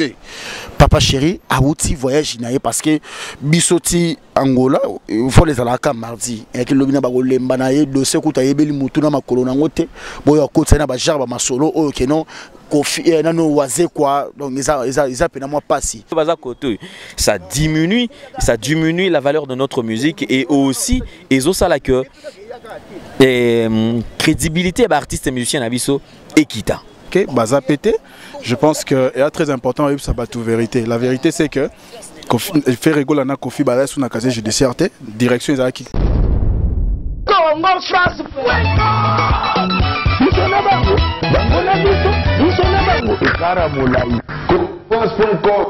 que papa chéri a outil voyage naé parce que bisoti Angola il faut les alaka mardi et que lobina ba golemba naé dossier kuta yebeli mutuna makolo na ngote boyo kota na ba jarba masolo o que non kofi nano waze quoi donc ils pena moi passi ça diminue la valeur de notre musique et aussi ezo sala que crédibilité d'artistes et musiciens abisso ekita. Ok, baza pété. Je pense que est très important et ça bat tout vérité. La vérité c'est que fait rigoler na Kofi Balai sous na casier judiciaire direction Izaki. Congo France. Nous sommes bango. Bango na biso. Nous sommes bango. Ekara molai. Pense.com.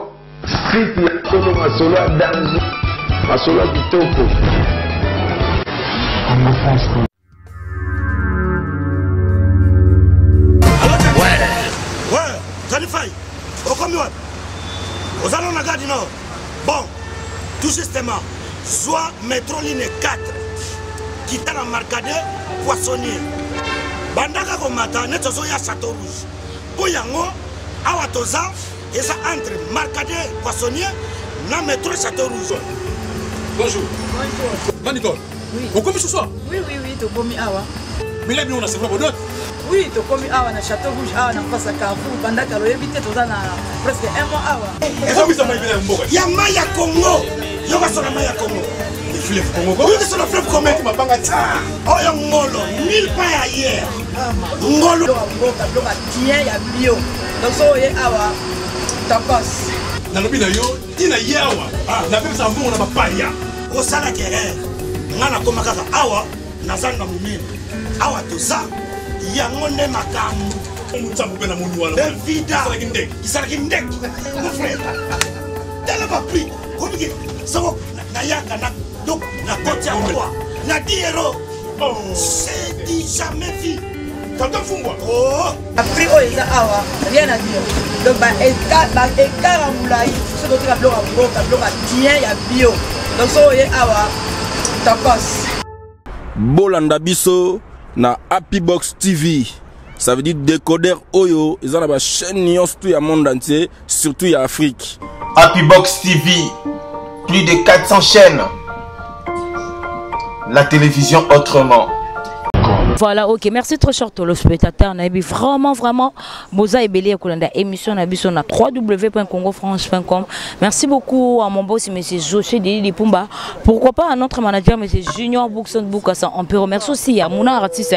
Site ya solo masolo danzo. Masolo kitoko. Congo France. Aux allons la garde nord. Bon, tout justement, soit métro ligne 4, qui t'a la marcade poissonnier. Bandaka komata, netozo ya château rouge. Boyango, awatoza, et ça entre marcade poissonnier, na métro château rouge. Bonjour. Bonjour. Manicole. Oui. On commis ce soir? Oui, tu commis awa. Mais là, on a c'est pas bon. Oui, tu commis awa na château rouge awa na face à Carrefour. Bandaka lo éviter tout ça na presque un mois awa. Et ça, ça m'a évidemment un bon. Yamaya Congo. Yoga sur la Maya Congo. Le fleuve Congo. Oui, sur le fleuve Congo. Tu m'as pas gâté. Oh, y'a Ngolo. 1000 pas hier. Ngolo. L'eau va bien, il y a bio. Donc, ça, il y a awa. Tacos. Dans le bina yo, il y a yawa. La même ça, on a pas paya. Au salaire guerre. Ngana komakaka awa. Nazanga mumini. Awa toza. Yangonde makamu. Mutambupena munuala. Evida. Isaragindek. Mon frère. Tellement pas pris. Compliqué. Ça va. Na yaka na donc na côté à moi. Na 10 euros. Oh. C'est dit jamais vu. T'entends fou moi. Oh. Après oh il y a awa. Rien à dire. Donc bah écart en moulay. Ce dont il a bloqué un bloc bien il y a bio. Donc ça il y a awa. Tacos. Bolanda biso na Happy Box TV. Ça veut dire décodeur Oyo. Ils ont la chaîne Nyons tout le monde entier, surtout en Afrique. Happy Box TV, plus de 400 chaînes. La télévision autrement. Voilà, ok, merci trop cher le spectateur. On a vraiment, Moza et Bélier Kolanda émission na biso na www.congofrance.com. Merci beaucoup à mon boss, monsieur Joché Dili Pumba. Pourquoi pas à notre manager, monsieur Junior Boukson Boukassa. On peut remercier aussi à mon artiste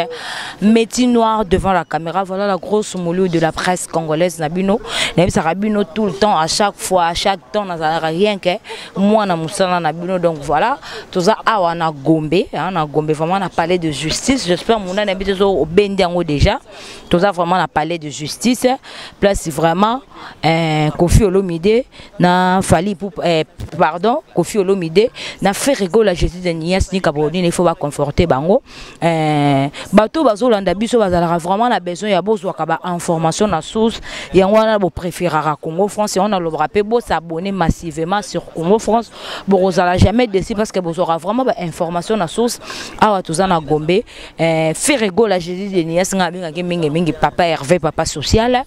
Métis Noir devant la caméra. Voilà la grosse moulue de la presse congolaise Nabino. Ça Rabino tout le temps, à chaque fois, à chaque temps, on n'a rien que moi na Moussana Nabino. Donc voilà, tout ça, on a Gombe, vraiment on a parlé de justice. J'espère mon a habité au Bendiango déjà. Tout ça vraiment on a parlé de justice. Place vraiment Kofi Olomide na fali pardon Kofi Olomide na fait rigoler la justice de Nias ni Kaboni. Il faut pas conforter bango. Bateau bazolanda biso bazala vraiment la besoin ya besoin kaba information na source. Yango na bo préférera Congo France. On a le rappel bo s'abonner massivement sur Congo France. Bo rozala jamais décider parce que vous aura vraiment information na source. Awa tout na Gombe. Fait rigoler la justice de Nias mingi papa Hervé papa social.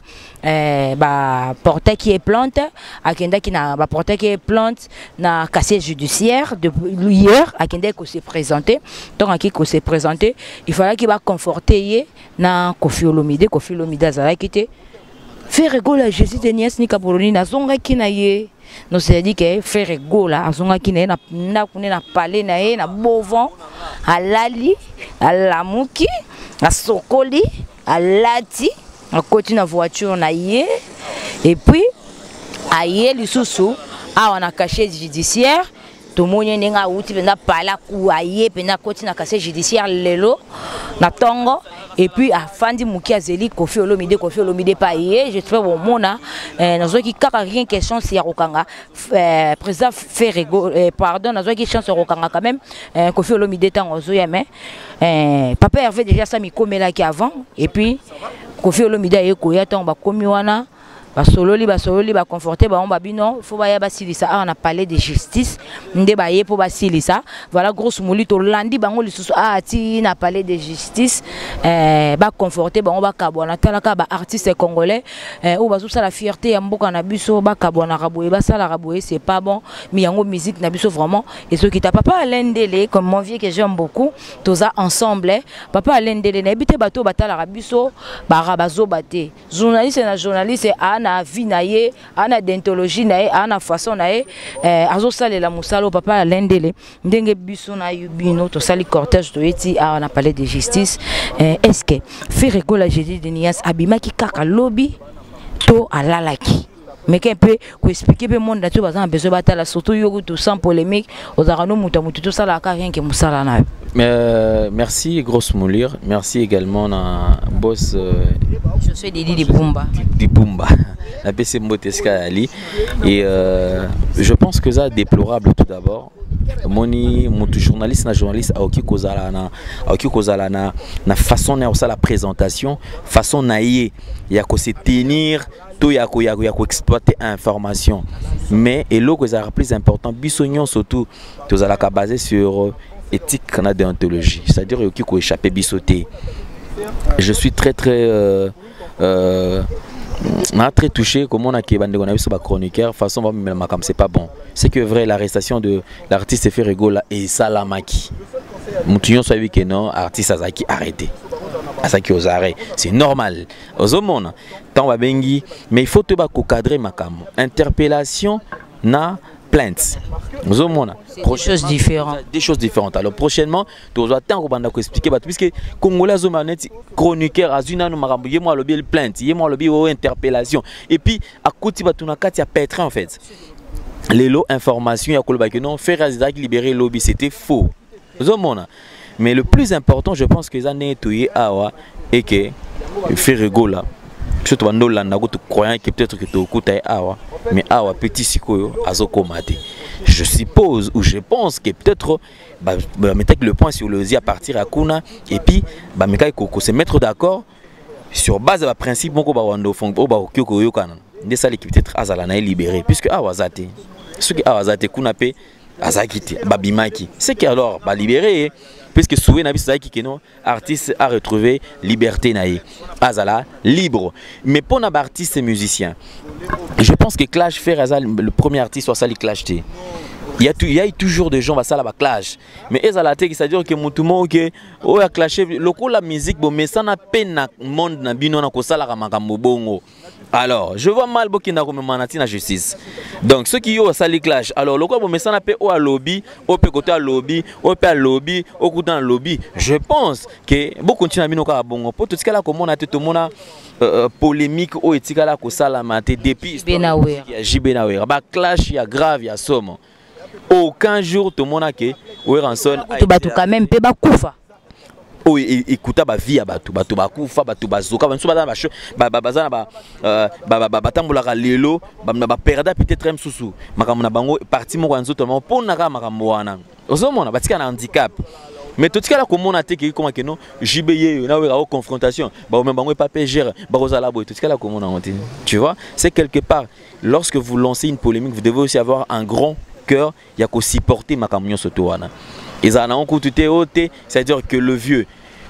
Porté qui est plante, Akenda qui n'a pas porté qui est plante, na casier judiciaire depuis hier, Akenda qui s'est présenté, donc qui s'est présenté, il fallait qu'il va conforter na Kofi Olomide Azala qui était fait rigoler la justice de Nias ni Kapoloni na zonga qui na ye. Nous c'est dit que fait rigoler la zonga qui na palais na ye na Bovon, à Lali, à Lamuki, à Sokoli, à Lati. On continue la voiture na yé et puis aïe le sous on a caché judiciaire tout le monde n'a outil n'a pas la cou aïe puis n'a continue à cacher judiciaire lelo na tongo et puis à Fandi Mouki Azeli Kofi Olomide pas yé j'espère au monde dans qui kaka rien question si Rokanga président Ferrego pardon dans qui chance Rokanga quand même Kofi Olomide tant ozo yame papa Hervé déjà ça mi comme là qui avant et puis Kofi Olomide et Koya tant ba komi wana basololi ba conforter ba on ba bino faut ba ya basilisa on a parlé de justice nde ba ye pour basilisa voilà grosse molito landi bango lisusu ti na parlé de justice ba conforter ba on ba kabona talaka ba artiste congolais ou ba ça la fierté ya mboka na biso ba kabona raboye ba sala raboye c'est pas bon mais yango musique na biso vraiment et ceux qui t'a papa Alendele comme mon vieux que j'aime beaucoup toza ensemble papa Alendele na bité bato batala rabiso ba rabazo baté journaliste na journaliste ana vie naie ana d'anthologie naie ana façon naie azo salela musalo papa Alendele ndenge biso na yubino to sali cortège to eti on a parlé de justice est-ce que faire école la jeudi de Nias abimaki kaka lobby to alalaki mais qu'un peu expliquer le monde là-dessus parce besoin batala surtout yo tout sans polémique aux arano muta tout ça là rien que musala na merci grosse moulure merci également na boss je suis Didi Bumba la PC Moteska Ali et je pense que ça déplorable tout d'abord moni mutu journaliste a oki kozala na façon na ça la présentation façon naie ya ko se tenir tout ya ko exploiter information mais et l'autre est plus important bisognon surtout tous à la basé sur éthique na déontologie c'est-à-dire oki ko échapper bisoté je suis très touché comme on a qui bande on a vu sur ma chroniqueur façon comme c'est pas bon c'est que vrai l'arrestation de l'artiste Ferrego là et Salamaki Moutignon soit vu que non artiste Azaki arrêté Azaki aux arrêts c'est normal aux hommes tant va bengi mais il faut te ba cadrer makam interpellation na plainte aux hommes des choses différentes alors prochainement tu dois attendre banda ko expliquer puisque congolais aux hommes chroniqueur azuna no makambo yemo lobby plainte yemo lobby interpellation et puis à côté batuna kati ya pétrin en fait les lots information ya koloba que non faire Azaki libérer lobby c'était faux aux hommes mais le plus important je pense que ça n'est toué awa et que Ferrego là surtout bandola na ko croyant que peut-être que to kuta awa mais awa petit sikoyo azoko maté je suppose ou je pense que peut-être mettre le point sur le à partir à kuna et puis meka ko se mettre d'accord sur base de principe moko ba wando fongo ba okyo yokana nde ça l'équipe peut-être azala na libéré puisque awa zate ce qui awa zate kuna pe azakiti babimaki c'est que alors ba libéré puisque soué na biso qui non artiste a retrouvé liberté naïe azala libre mais pour na artiste et musicien je pense que Clash fait le premier artiste soit ça les Clash té il y a toujours des gens va ça là clash mais ezala té ça dire que mutumo que o ya clasher loko la musique bon mais ça na peine na monde na bino na ko sala ka makambo bongo alors je vois mal bokina comme manati na justice donc ceux qui yo ça les clash alors loko bon mais ça na pe o à lobby o pe côté à lobby o pe à lobby o côté à lobby je pense que beaucoup continue bino ka bongo pour tout ce là comme on a tout mona polémique o etikala ko sala maté depuis Jibenawera ba clash ya grave ya somme aucun jour tout le monde a que Ranson tu quand même pe bakufa oh écoute ba vie batu bakufa batu bazoka banso bana ba bazana ba batambola lelo ba perda peut-être même susu makambo na bango parti mo kanzo tellement pour na makambo wana ozomona batika na handicap mais tout ce là comme on a été comment que non JBye na wera confrontation ba même bango pas pégère ba rozala boy tout ce là comme on a monté tu vois c'est quelque part lorsque vous lancez une polémique vous devez aussi avoir un grand cœur il y a qu'au supporter ma camion sotoana et ça n'a encore tout été c'est-à-dire que le vieux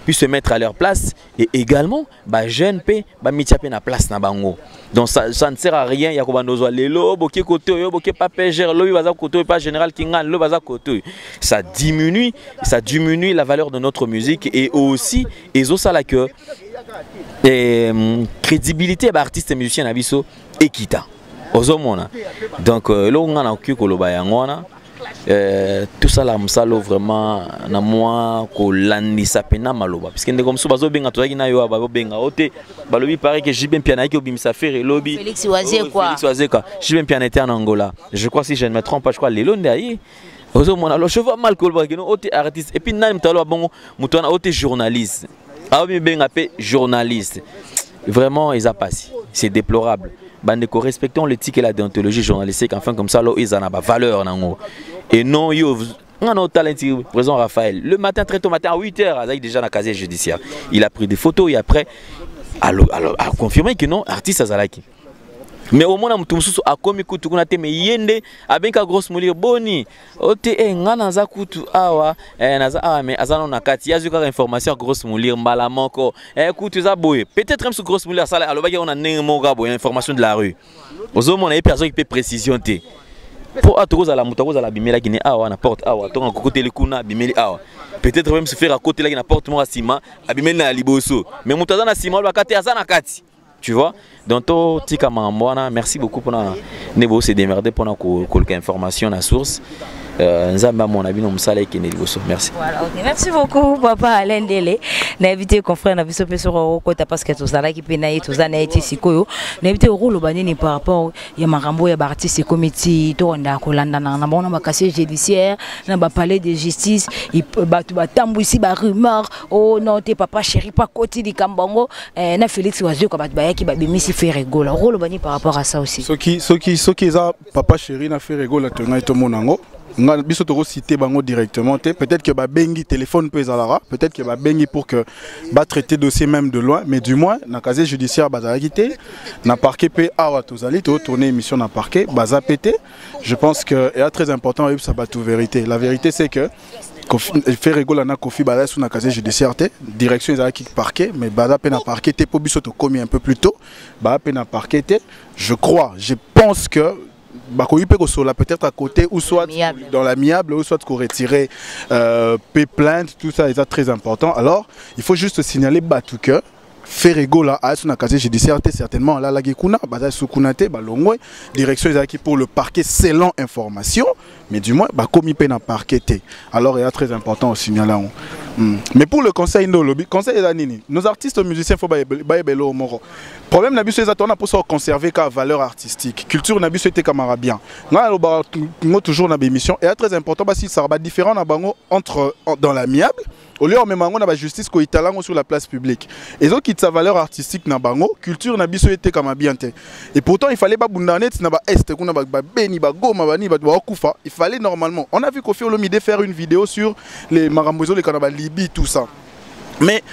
puisse se mettre à leur place et également bah jeune pe bah mitiapé na place na bango donc ça ne sert à rien il y a qu'on doit lelo boké côté yo boké pas pégère lo baza côté pas général kingan lo baza côté ça diminue la valeur de notre musique et aussi ça là que crédibilité bah artiste et musicien na biso ekita ozomona donc là on a occupé koloba yangona tout ça là msalo vraiment na moi ko landisa pena maloba parce que ndeko mso bazo benga tozaki na yo ba benga ote balobi paraît que Jibem Piana ki obimisa faire lobby Félix Wazekwa Jibem Piana était en Angola je crois si je ne me trompe pas je crois les londe ayi ozomona alors je vois mal koloba kino ote artiste et puis nani mtalo bongo mutona ote journaliste a obi benga pe journaliste vraiment ils a passé c'est déplorable bandeko respectons l'éthique et la déontologie journalistique enfin comme ça là ils en a pas valeur nango et non yo on a talent présent Raphaël le matin très tôt matin à 8h avec déjà dans casier judiciaire il a pris des photos et après à confirmer que non artiste azalaki mais au moins mutu mususu akomi kutu kuna te me yende abenka grosse molir boni ote ngana za kutu awa naza awa mais azana na kati yazu ka information grosse molir mbala moko kutu za boye peut-être même sur grosse molir ça alobaki on a nengo boye information de la rue ozo mona e personne qui peut précision te pour atokoza la mutu akoza la bimela ki ne awa na porte awa tonga kokote le kuna bimeli awa peut-être même se faire à côté là qui na porte mo asima abimeli na liboso mais mutu azana sima lo kati azana kati. Tu vois, donc tika mamboana, merci beaucoup pour nebo se démerder pour quelques informations à source. Nzamba mon abi no musala ekene liboso. Merci. Voilà, OK. Merci beaucoup papa Alain Dele. Na invité confrère na biso peso kota parce que tozala ki pena yi tozana eti sikoyo. Na invité rolo banini par rapport ya marambo ya ba artiste committee to nda kolanda na bona ba casier judiciaire na ba palais de justice ba tambu ici ba rumeur oh non te papa chéri pas koti di kambango na Félix Wazio ka ba yaki ba bimisi fait rigola. Rolo banini par rapport à ça aussi. Ce qui za papa chéri na fait rigola to ngai to monango. Biso toko cité bango directement peut-être que ba bengi téléphone peut zalara peut-être que ba bengi pour que ba traiter dossier même de loin mais du moins na casier judiciaire bazala quitté na parquet pe awa tozali to tourner émission na parquet baza pété je pense que est très important ça ba tout vérité la vérité c'est que fait rigoler na Kofi bala sous na casier judiciaire direction ezala qui parquet mais baza pe na parquet pour biso to commis un peu plus tôt ba pe na parquet je crois je pense que peut-être à côté ou soit dans l'amiable ou soit qu'on retire plainte tout ça est très important alors il faut juste signaler tout que Ferregola a son casier judiciaire certainement là la gekuna basa sukunate balongwe direction qui pour le parquet selon information mais du moins commis peine à parquet alors il est très important au signaler mais pour le conseil no lobby conseil nini nos artistes musiciens faut baebelo moro problème na biso ezatona pour se conserver ka valeur artistique culture na biso était camara bien nga toujours na émission et très important parce que ça va différent na bango entre dans l'amiable au lieu même on a la justice ko italango sur la place publique et donc sa valeur artistique na bango culture na biso était comme bien et pourtant il fallait pas bundanet na ba est kuna ba beni ba goma bani ba kufa il fallait normalement on a vu Kofi Olomide faire une vidéo sur les marambozo les kanaba Libye tout ça mais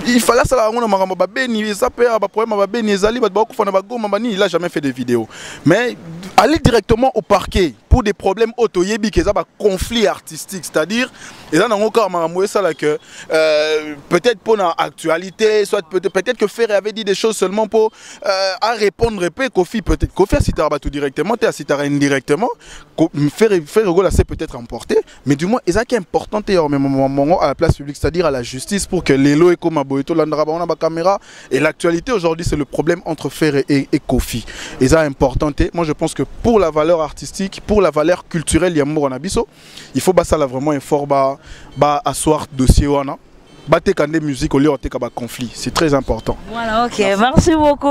il fallait ça on a marambo ba beni ça peut ba problème ba beni ezali ba kufa na ba goma bani il a jamais fait de vidéo mais aller directement au parquet pour des problèmes auto-yebi qui ont conflit artistique, c'est-à-dire et là on a ça là que peut-être pour l'actualité, soit peut-être que Ferre avait dit des choses seulement pour à répondre Kofi peut-être Kofi si tu as tout directement, tu as si tu as indirectement, Ferre c'est peut-être emporté, mais du moins et ça qui est important à la place publique, c'est-à-dire à la justice pour que les lois et comme Boeto Landraba on a caméra et l'actualité aujourd'hui c'est le problème entre Ferre et Kofi. Et ça est important. Moi je pense que pour la valeur artistique, pour la valeur culturelle, il faut ça là vraiment un fort asseoir dossier des musiques au lieu de conflit, c'est très important. Voilà, ok,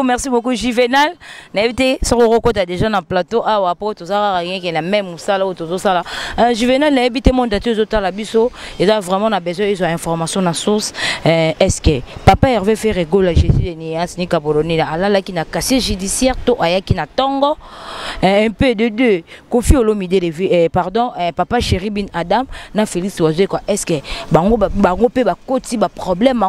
merci beaucoup Juvenal. N'invité sur Roko t'as déjà un plateau à rapport tout ça rien qui la même ça ou tout ça là. Juvenal n'invité mon dateur au la biso et là vraiment on a besoin ils ont information à source. Est-ce que papa Hervé fait rigoler Jésus ni Asni Kaboloni là là qui n'a cassé judiciaire to aya qui n'a tango un peu de deux Kofi Olomide pardon papa Chéri bin Adam na Félix Wazé quoi est-ce que bango pe ba si ba problème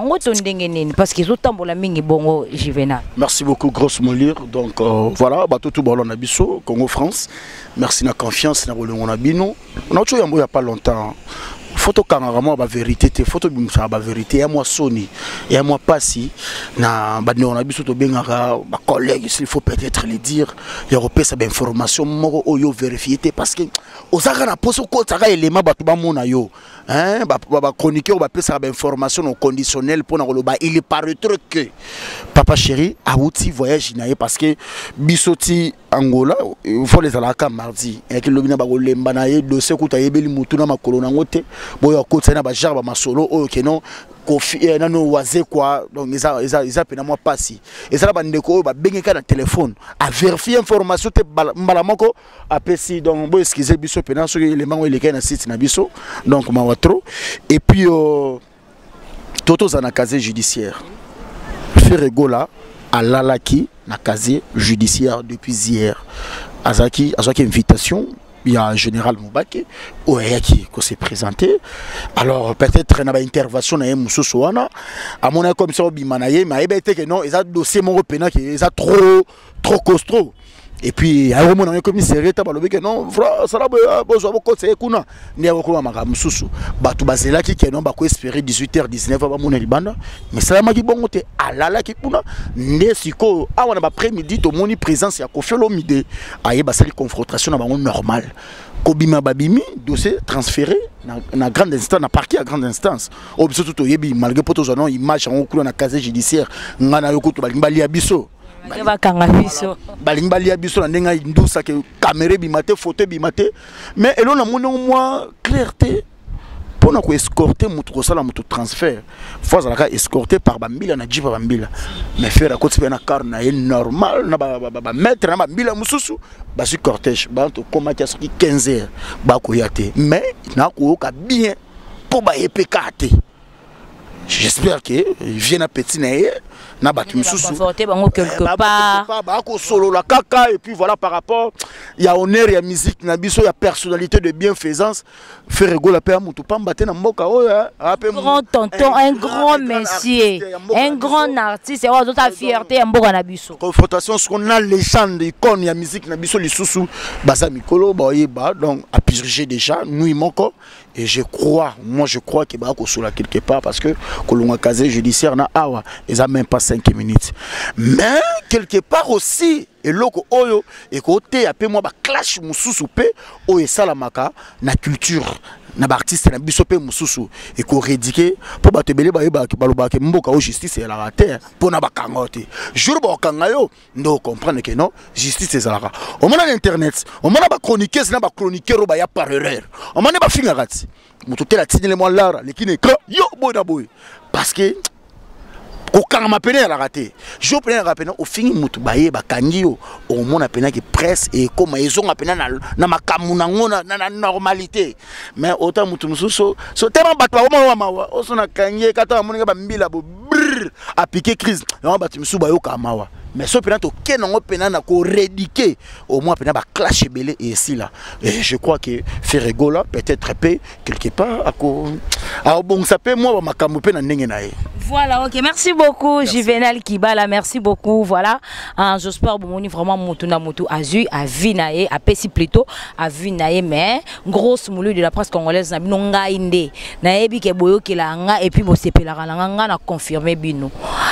parce qu'ils ont tambola mingi bongo Juvenal. Merci beaucoup grosse molire donc voilà tout bon on a biso Congo France merci na confiance na bolongo na bino on a il y a pas longtemps photo carrément la vérité photo bimsa ba vérité ya moi Sony et moi Passi na ba on a biso to bengaka ba collègue il faut peut-être le dire il y a ça information moko oyo vérifier parce que osaka na poso ko tsaka élément ba to ba mona yo hein ba chroniqueur ba pesa ba information au conditionnel pour na koloba il paraît que papa chéri a outi voyage naie parce que bisoti Angola il faut les alaka mardi et que lobina ba kolemba na ye dossier kuta yebeli mutu na makolo na ngote boyo kotsa na ba jarba masolo o keno Kofi nano waze quoi donc ils pena moi passi et ça ba ndeko ba bengeka na téléphone à vérifier information te mbalamoko apesi donc bo excuser biso pena so élément il est na site na biso donc ma watro et puis toto za na casier judiciaire Ferregola à lalaki na casier judiciaire depuis hier azaki invitation il y a un général Moubake qui s'est présenté. Alors peut-être une intervention na Moussousouana à mon avis comme ça bimanaye mais il était que non ils a dossier mon pénal qui ils a trop costaud. Et puis il y a un moment commissaire ta balobi que non ça la besoin beaucoup c'est kuna ni beaucoup maka Moussousou batu bazela qui non ba ko espérer 18h 19h ba mon libanda mais ça maki bongo te alala ki kuna ndesiko awana ba après-midi to moni présence ya Koffi Olomide aye ba sali confrontation na bango normal kobima babimi dossier transféré na grande instance na parquet à grande instance o biso tout yebi malgré poto zono image en couleur na casier judiciaire ngana yoko to bali abiso balingbali abiso na ndenga ndusa ke caméra bimate photo bimate mais elon na mono moi clarté pour na ko escorter mutu ko sala mutu transfert fois la ka escorter par bambila na jipa bambila mais faire à côté na car na normal na ba mettre na bambila mususu ba su cortège ba to koma ki asoki 15h ba ko yate mais na ko ka bien pour ba epekate. J'espère que viennent à petit na batu susu quelque part ba ko solo la kaka et puis voilà par rapport il y a honneur il y a musique na biso il y a personnalité de bienfaisance faire rigolo la paix mutu pamba te na mboka oya grand tonton un grand monsieur un grand artiste et autres ta fierté ya mboka na biso confrontation ce qu'on a légende icône ya musique na biso lisusu baza mikolo ba yeba donc a purger déjà nous moko et je crois que ba ko solo quelque part parce que kolonga casier judiciaire na awa ils a même pas 5 minutes mais quelque part aussi et loko oyo et côté après moi ba clash mususu pe oyo salamaka na culture na ba artiste na biso pe mususu et ko rédiquer pour ba tebele ba yeba baloba ke mboka o justice et la rater pour na ba kangote jour ba kangayo ndo comprendre que non justice c'est la au moment internet au moment ba chroniquer na ba chroniqueur ba ya par erreur au moment ba finga rati mutu tela tinele moi lara lekine ka yo boy na boy parce que aucun m'a peine à la rater. Je peine à rappeler au fin mutu baye bakangio au monde peine qui presse et comme ils ont peine na makamunango na normalité. Mais autant mutu mususo so tellement batwa mawa o sona kangé kata moninga ba mbila bo a piquer crise. On batu musu bayo kamawa. Mais ce peine to kenongo peine na ko rédiquer au moins peine ba clash belé et ici là. Et je crois que Ferregola peut-être paix quelque part à ko a bon ça peut moi makambo pe na ndenge na ye. Voilà, ok, merci beaucoup, Juvenal Kibala, merci beaucoup, voilà. J'espère que vous vraiment Moutouna Moutou Azu, à Vinaye, à Pessi plutôt, à Vinaye, mais grosse moulu de la presse congolaise, n'a inde, n'a ebi ke boyo ke la nga, et puis bo sepe la nga na confirmé bino.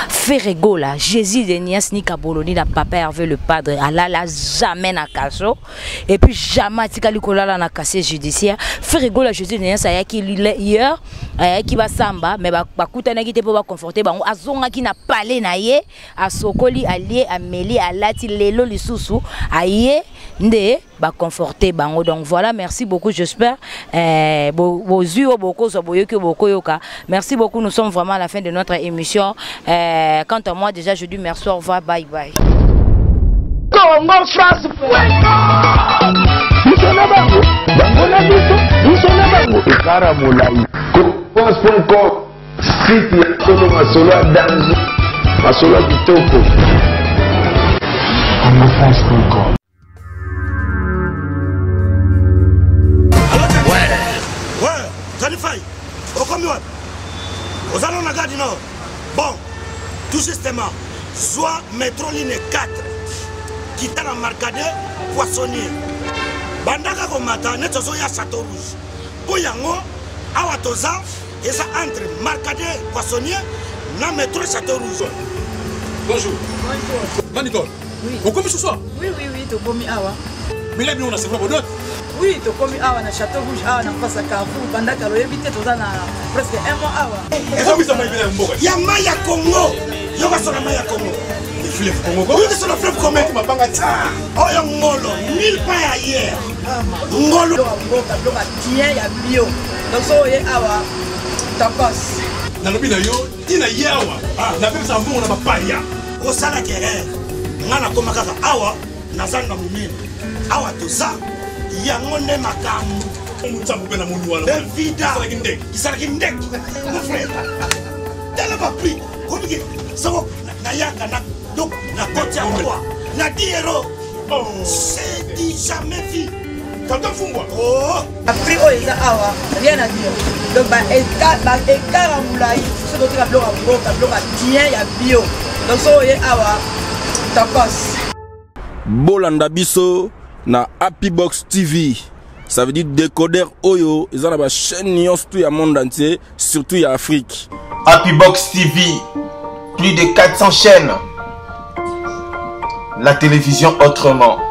Ferregola, Jésus de Nias ni Kaboloni, la papa Hervé le padre, Allah la jamais na kaso, et puis jamais tika likola la na cassé judiciaire. Ferregola, Jésus de Nias, aya ki hier, aya ki ba samba, mais ba kutana ki te po conforté bango azonga ki na palais na ye asokoli allié ameli alati lelo lisusu aye nde ba conforté bango donc voilà merci beaucoup j'espère bozuo boko so boyoki boko yoka merci beaucoup nous sommes vraiment à la fin de notre émission quant à moi déjà je dis merci au revoir bye bye Congo France nous sommes bango nous sommes bango ekara molai France.com site ya solo masolo ya danzo masolo ya kitoko congofrance.com. Ouais, Zanifai, au commun, aux allons la garde nord. Bon, tout justement, soit métro ligne 4, qui t'a la marcade poissonnier. Bandaka komata, netozo ya château rouge. Poyango, awatoza, et ça entre marcade poissonnier, na métro château rouge. Bonjour. Bonjour. Manicole. Oui. Vous commis ce soir? Oui, tu commis awa. Mais là, on a c'est pas bonne note. Oui, tu commis awa na château rouge awa na face à Carrefour. Bandaka lo éviter tout ça na presque un mois awa. Et comment ça m'a bien mboka? Ya Maya Congo. Yo va sur la Maya Congo. Le fleuve Congo. Oui, c'est le fleuve Congo. Tu m'as pas gâté. Oh, ya ngolo, 1000 pas hier. Ngolo. Lo ba tien ya bio. Donc so ye awa. Tapos. Na lobi na yo, tina yawa. Na pesa mbongo na mapaya. Au sala guerre. Ngana koma kaka awa nazanga munene. Awa toza yango nde makambo. Mutsambo pe na mundu wana. Evida. Kisala kindek. Mon frère. Tellement pas pris. Compliqué. Ça va na yaka na donc na côté à quoi. Na 10 €. Oh. C'est dit jamais vu. tonton Fungwa. Oh, après eza awa, rien à dire. Donc écart en moulaï, ce dont il a bloqué bien, il y a bio. Donc ça y est awa, tacos. Bolanda biso na Happy Box TV. Ça veut dire décodeur Oyo, ils ont la chaîne nyonso tout ya monde entier, surtout ya Afrique. Happy Box TV, plus de 400 chaînes. La télévision autrement.